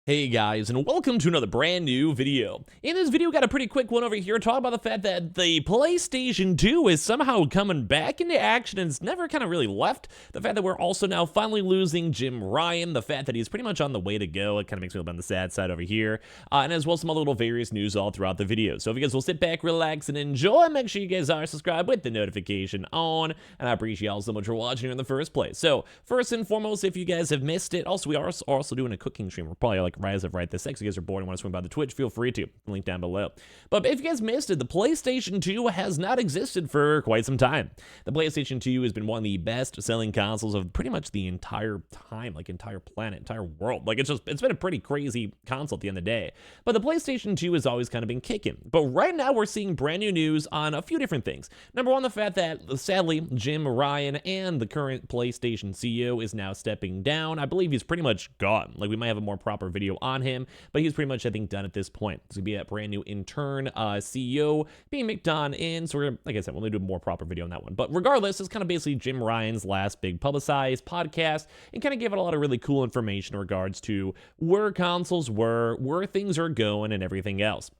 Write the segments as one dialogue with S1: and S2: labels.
S1: Hey guys, and welcome to another brand new video. In this video, got a pretty quick one over here talking about the fact that the PlayStation 2 is somehow coming back into action and it's never kind of really left. The fact that we're also now finally losing Jim Ryan, the fact that he's pretty much on the way to go, it kind of makes me a little bit on the sad side over here, and as well as some other little various news all throughout the video. So if you guys will sit back, relax, and enjoy, make sure you guys are subscribed with the notification on, and I appreciate y'all so much for watching here in the first place. So first and foremost, if you guys have missed it, also we are also doing a cooking stream. We're probably like right as of right this second. So you guys are bored and want to swing by the Twitch, feel free to. Link down below. But if you guys missed it, the PlayStation 2 has not existed for quite some time. The PlayStation 2 has been one of the best selling consoles of pretty much the entire time, like entire planet, entire world. Like it's been a pretty crazy console at the end of the day. But the PlayStation 2 has always kind of been kicking. But right now we're seeing brand new news on a few different things. Number one, the fact that sadly Jim Ryan and the current PlayStation CEO is now stepping down. I believe he's pretty much gone. Like we might have a more proper video on him, but he's pretty much, I think, done at this point. It's gonna be a brand new intern CEO being Mick Don in. So we're, like I said, we'll do a more proper video on that one. But regardless, it's kind of basically Jim Ryan's last big publicized podcast and kind of gave it a lot of really cool information in regards to where consoles were, where things are going, and everything else.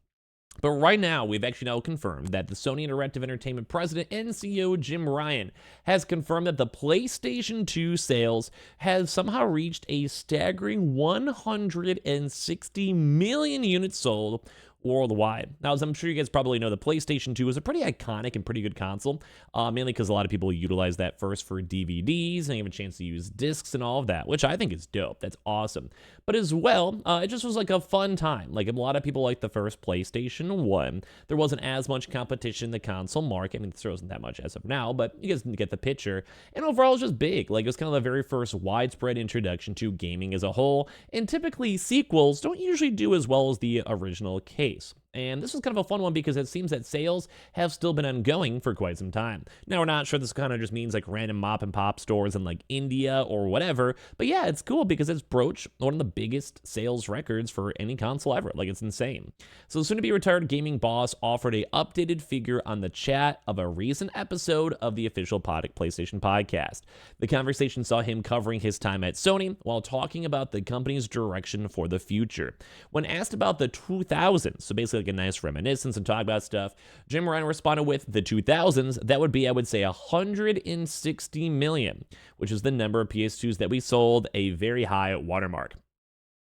S1: But right now, we've actually now confirmed that the Sony Interactive Entertainment president and CEO Jim Ryan has confirmed that the PlayStation 2 sales have somehow reached a staggering 160 million units sold worldwide. Now, as I'm sure you guys probably know, the PlayStation 2 is a pretty iconic and pretty good console, mainly because a lot of people utilize that first for DVDs and have a chance to use discs and all of that, which I think is dope. That's awesome. But as well, it just was like a fun time. Like a lot of people like the first PlayStation 1. There wasn't as much competition in the console market. I mean, there wasn't that much as of now, but you guys get the picture. And overall, it's just big. Like it was kind of the very first widespread introduction to gaming as a whole. And typically, sequels don't usually do as well as the original case. And this was kind of a fun one because it seems that sales have still been ongoing for quite some time. Now, we're not sure this kind of just means like random mop and pop stores in like India or whatever, but yeah, it's cool because it's broached one of the biggest sales records for any console ever. Like, it's insane. So, soon to be retired gaming boss offered a updated figure on the chat of a recent episode of the official PlayStation podcast. The conversation saw him covering his time at Sony while talking about the company's direction for the future. When asked about the 2000s, so basically like a nice reminiscence and talk about stuff, Jim Ryan responded with the 2000s, that would be, I would say, 160 million, which is the number of PS2s that we sold, a very high watermark.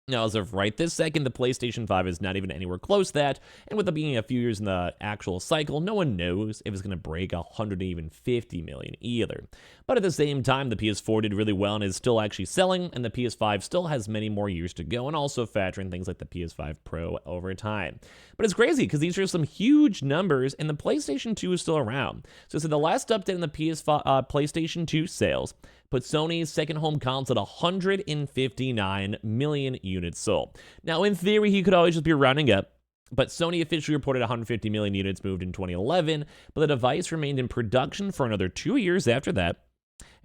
S1: Now, as of right this second, the PlayStation 5 is not even anywhere close to that, and with it being a few years in the actual cycle, no one knows if it's going to break 150 million either. But at the same time, the PS4 did really well and is still actually selling, and the PS5 still has many more years to go, and also factoring things like the PS5 Pro over time. But it's crazy, because these are some huge numbers, and the PlayStation 2 is still around. So the last update in the PlayStation 2 sales put Sony's second home console at 159 million units sold. Now, in theory, he could always just be rounding up, but Sony officially reported 150 million units moved in 2011, but the device remained in production for another 2 years after that.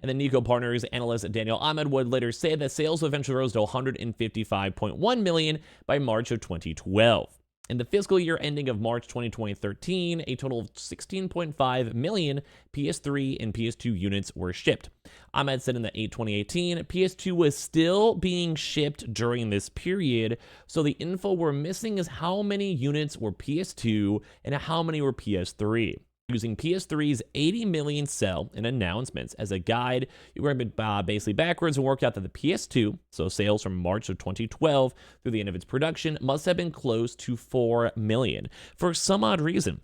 S1: And then Nico Partners analyst Daniel Ahmed would later say that sales eventually rose to 155.1 million by March of 2012. In the fiscal year ending of March 2013, a total of 16.5 million PS3 and PS2 units were shipped. Ahmed said in the 2018, PS2 was still being shipped during this period, so the info we're missing is how many units were PS2 and how many were PS3. Using PS3's 80 million sell in announcements as a guide, you were basically backwards and worked out that the PS2, so sales from March of 2012 through the end of its production, must have been close to 4 million. For some odd reason,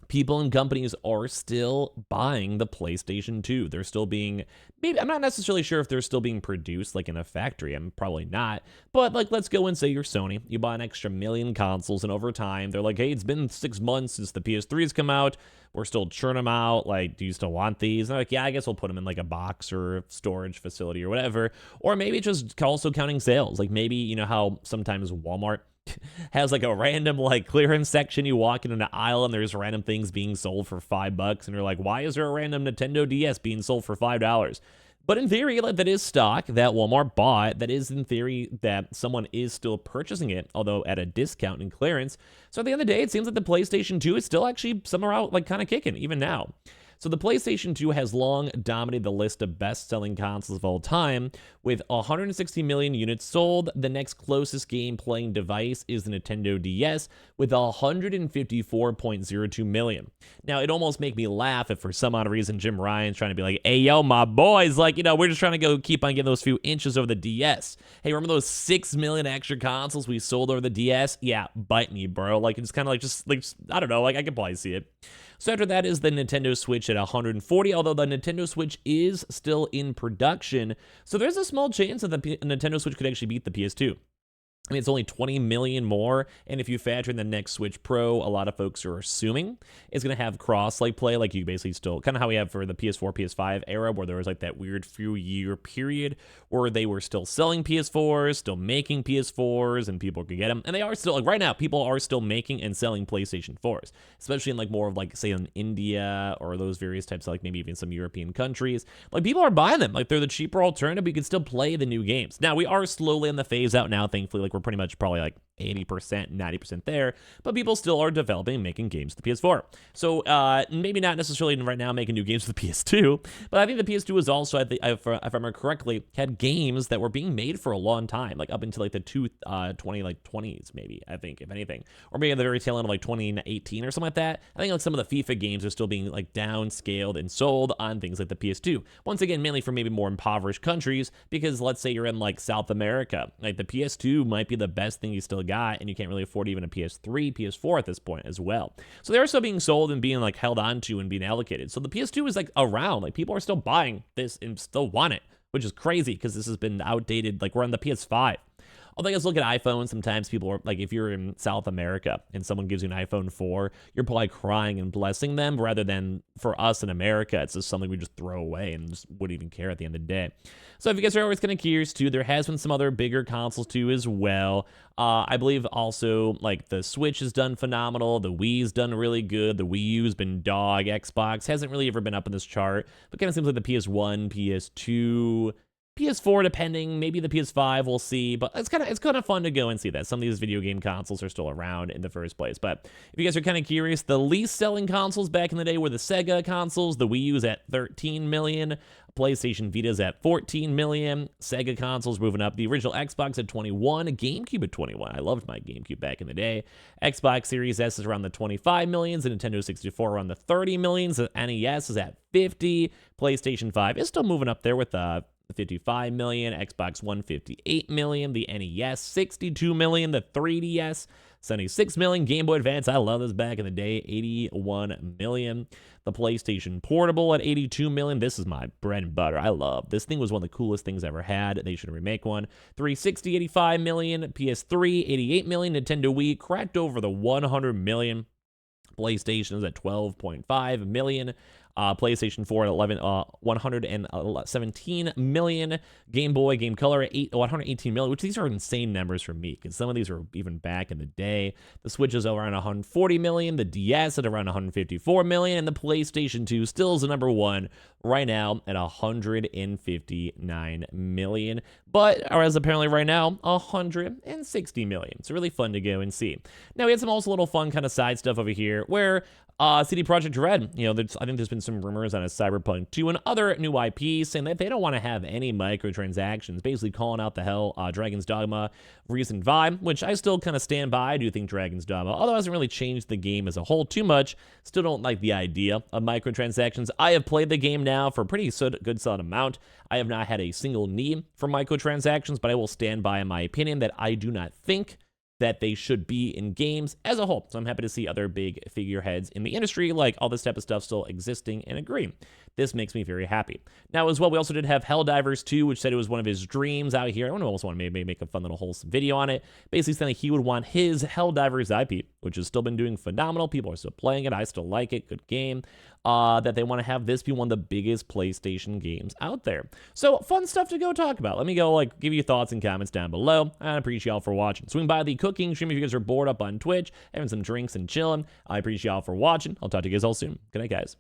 S1: people and companies are still buying the PlayStation 2. They're still being, maybe, I'm not necessarily sure if they're still being produced like in a factory. I'm probably not. But like, let's go and say you're Sony. You buy an extra million consoles, and over time, they're like, hey, it's been 6 months since the PS3 has come out. We're still churning them out. Like, do you still want these? And they're like, yeah, I guess we'll put them in like a box or a storage facility or whatever. Or maybe just also counting sales. Like maybe, you know how sometimes Walmart has like a random like clearance section. You walk in an aisle and there's random things being sold for $5, and you're like, why is there a random Nintendo DS being sold for $5? But in theory, like, that is stock that Walmart bought. That is, in theory, that someone is still purchasing it, although at a discount and clearance. So at the end of the day, it seems like the PlayStation 2 is still actually somewhere out, like, kind of kicking, even now. So the PlayStation 2 has long dominated the list of best-selling consoles of all time, with 160 million units sold. The next closest game-playing device is the Nintendo DS, with 154.02 million. Now, it'd almost make me laugh if for some odd reason Jim Ryan's trying to be like, hey, yo, my boys, like, we're just trying to go keep on getting those few inches over the DS. Hey, remember those 6 million extra consoles we sold over the DS? Yeah, bite me, bro. Like, it's kind of like, just, I don't know, like, I could probably see it. So after that is the Nintendo Switch at 140, although the Nintendo Switch is still in production. So there's a small chance that the Nintendo Switch could actually beat the PS2. I mean, it's only 20 million more, and if you factor in the next Switch Pro, a lot of folks are assuming it's going to have cross-like play, like you basically still, kind of how we have for the PS4, PS5 era, where there was like that weird few-year period where they were still selling PS4s, still making PS4s, and people could get them, and they are still, like right now, people are still making and selling PlayStation 4s, especially in like more of like, say, in India, or those various types of like maybe even some European countries. Like, people are buying them, like they're the cheaper alternative, but you can still play the new games. Now, we are slowly in the phase out now, thankfully, like we're pretty much probably like 80%, 90% there, but people still are developing and making games for the PS4. So maybe not necessarily right now making new games for the PS2, but I think the PS2 was also, if I remember correctly, had games that were being made for a long time, like up until like the 2020s maybe, I think, if anything, or maybe at the very tail end of like 2018 or something like that. I think like some of the FIFA games are still being like downscaled and sold on things like the PS2. Once again, mainly for maybe more impoverished countries, because let's say you're in like South America, like the PS2 might be the best thing you still got, and you can't really afford even a PS3, PS4 at this point as well. So they're still being sold and being like held onto and being allocated. So the PS2 is like around, like people are still buying this and still want it, which is crazy because this has been outdated. Like we're on the PS5. Although I guess look at iPhones, sometimes people are like, if you're in South America and someone gives you an iPhone 4, you're probably crying and blessing them, rather than for us in America, it's just something we just throw away and just wouldn't even care at the end of the day. So if you guys are always kind of curious too, there has been some other bigger consoles too as well. I believe also like the Switch has done phenomenal, the Wii's done really good, the Wii U's been dog, Xbox hasn't really ever been up in this chart, but kind of seems like the PS1, PS2, PS4 depending, maybe the PS5, we'll see, but it's kind of fun to go and see that some of these video game consoles are still around in the first place. But if you guys are kind of curious, the least selling consoles back in the day were the Sega consoles. The Wii U's at 13 million, PlayStation Vita's at 14 million, Sega consoles moving up, the original Xbox at 21, GameCube at 21. I loved my GameCube back in the day. Xbox Series S is around the 25 millions, the Nintendo 64 around the 30 millions, the NES is at 50, PlayStation 5 is still moving up there with 55 million, Xbox One 58 million, the NES 62 million, the 3DS 76 million, Game Boy Advance, I love this back in the day, 81 million, the PlayStation Portable at 82 million, this is my bread and butter, I love, this thing was one of the coolest things I ever had, they should remake one, 360, 85 million, PS3, 88 million, Nintendo Wii, cracked over the 100 million, PlayStation is at 12.5 million, PlayStation 4 at 117 million, Game Boy, Game Color at 118 million, which these are insane numbers for me, because some of these are even back in the day. The Switch is around 140 million, the DS at around 154 million, and the PlayStation 2 still is the number one right now at 159 million, but as apparently right now, 160 million. So really fun to go and see. Now we had some also little fun kind of side stuff over here, where CD Projekt Red, I think there's been some rumors on a Cyberpunk 2 and other new IPs saying that they don't want to have any microtransactions, basically calling out the Dragon's Dogma recent vibe, which I still kind of stand by. I do think Dragon's Dogma, although it hasn't really changed the game as a whole too much, still don't like the idea of microtransactions. I have played the game now for a pretty good solid amount. I have not had a single need for microtransactions, but I will stand by my opinion that I do not think that they should be in games as a whole. So I'm happy to see other big figureheads in the industry, like all this type of stuff, still existing and agreeing. This makes me very happy. Now, as well, we also did have Helldivers 2, which said it was one of his dreams out here. I almost want to maybe make a fun little wholesome video on it. Basically saying he would want his Helldivers IP, which has still been doing phenomenal. People are still playing it. I still like it. Good game. That they want to have this be one of the biggest PlayStation games out there. So fun stuff to go talk about. Let me go give you thoughts and comments down below. I appreciate y'all for watching. Swing by the cooking stream if you guys are bored up on Twitch, having some drinks and chilling. I appreciate y'all for watching. I'll talk to you guys all soon. Good night, guys.